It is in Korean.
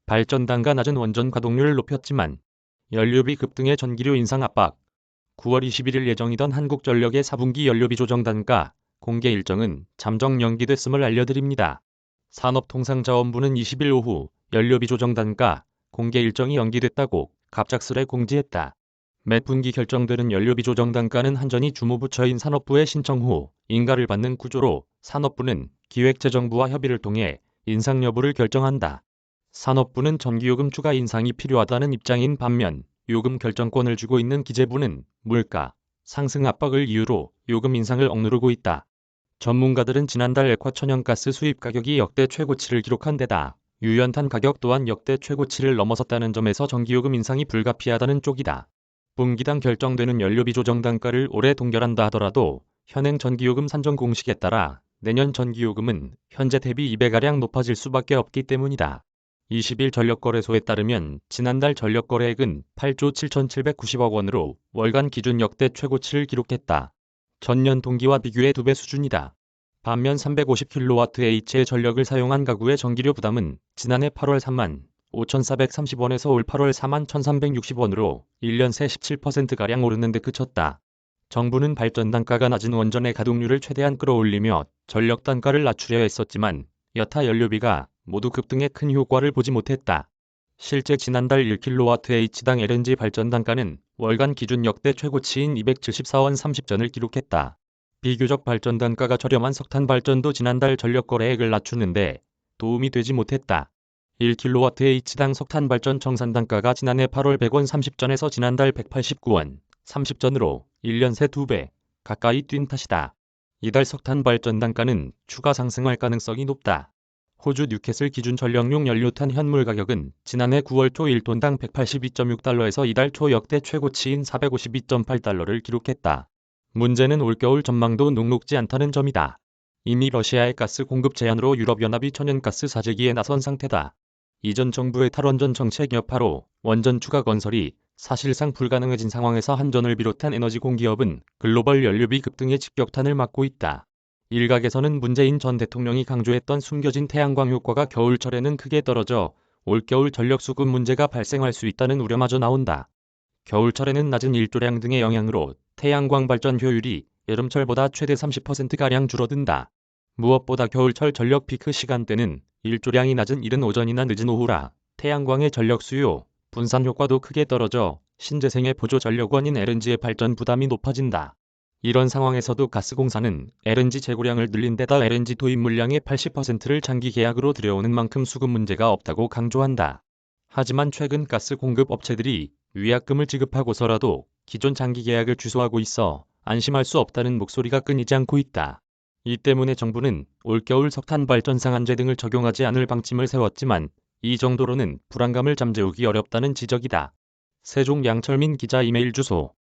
발전단가 낮은 원전 가동률을 높였지만 연료비 급등의 전기료 인상 압박. 9월 21일 예정이던 한국전력의 4분기 연료비 조정 단가 공개 일정은 잠정 연기됐음을 알려드립니다. 산업통상자원부는 20일 오후 연료비 조정 단가 공개 일정이 연기됐다고 갑작스레 공지했다. 매 분기 결정되는 연료비 조정 단가는 한전이 주무부처인 산업부의 신청 후 인가를 받는 구조로 산업부는 기획재정부와 협의를 통해 인상 여부를 결정한다. 산업부는 전기요금 추가 인상이 필요하다는 입장인 반면 요금 결정권을 쥐고 있는 기재부는 물가 상승 압박을 이유로 요금 인상을 억누르고 있다. 전문가들은 지난달 액화천연가스 수입 가격이 역대 최고치를 기록한 데다 유연탄 가격 또한 역대 최고치를 넘어섰다는 점에서 전기요금 인상이 불가피하다는 쪽이다. 분기당 결정되는 연료비 조정 단가를 올해 동결한다 하더라도 현행 전기요금 산정 공식에 따라 내년 전기요금은 현재 대비 2배가량 높아질 수밖에 없기 때문이다. 20일 전력거래소에 따르면 지난달 전력거래액은 8조 7,790억 원으로 월간 기준 역대 최고치를 기록했다. 전년 동기와 비교해 2배 수준이다. 반면 350kWh의 전력을 사용한 가구의 전기료 부담은 지난해 8월 35,430원에서 올 8월 41,360원으로 1년 새 17%가량 오르는 데 그쳤다. 정부는 발전 단가가 낮은 원전의 가동률을 최대한 끌어올리며 전력 단가를 낮추려 했었지만 여타 연료비가 모두 급등에 큰 효과를 보지 못했다. 실제 지난달 1kWh당 LNG 발전 단가는 월간 기준 역대 최고치인 274원 30전을 기록했다. 비교적 발전 단가가 저렴한 석탄 발전도 지난달 전력 거래액을 낮추는데 도움이 되지 못했다. 1kWh당 석탄 발전 정산 단가가 지난해 8월 100원 30전에서 지난달 189원 30전으로 1년 새 2배 가까이 뛴 탓이다. 이달 석탄 발전 단가는 추가 상승할 가능성이 높다. 호주 뉴캐슬 기준 전력용 연료탄 현물 가격은 지난해 9월 초 1톤당 182.6달러에서 이달 초 역대 최고치인 452.8달러를 기록했다. 문제는 올겨울 전망도 녹록지 않다는 점이다. 이미 러시아의 가스 공급 제한으로 유럽연합이 천연가스 사재기에 나선 상태다. 이전 정부의 탈원전 정책 여파로 원전 추가 건설이 사실상 불가능해진 상황에서 한전을 비롯한 에너지 공기업은 글로벌 연료비 급등의 직격탄을 맞고 있다. 일각에서는 문재인 전 대통령이 강조했던 숨겨진 태양광 효과가 겨울철에는 크게 떨어져 올겨울 전력 수급 문제가 발생할 수 있다는 우려마저 나온다. 겨울철에는 낮은 일조량 등의 영향으로 태양광 발전 효율이 여름철보다 최대 30%가량 줄어든다. 무엇보다 겨울철 전력 피크 시간대는 일조량이 낮은 이른 오전이나 늦은 오후라 태양광의 전력 수요, 분산 효과도 크게 떨어져 신재생의 보조 전력원인 LNG의 발전 부담이 높아진다. 이런 상황에서도 가스공사는 LNG 재고량을 늘린 데다 LNG 도입 물량의 80%를 장기 계약으로 들여오는 만큼 수급 문제가 없다고 강조한다. 하지만 최근 가스 공급 업체들이 위약금을 지급하고서라도 기존 장기 계약을 취소하고 있어 안심할 수 없다는 목소리가 끊이지 않고 있다. 이 때문에 정부는 올겨울 석탄 발전 상한제 등을 적용하지 않을 방침을 세웠지만 이 정도로는 불안감을 잠재우기 어렵다는 지적이다. 세종 양철민 기자 이메일 주소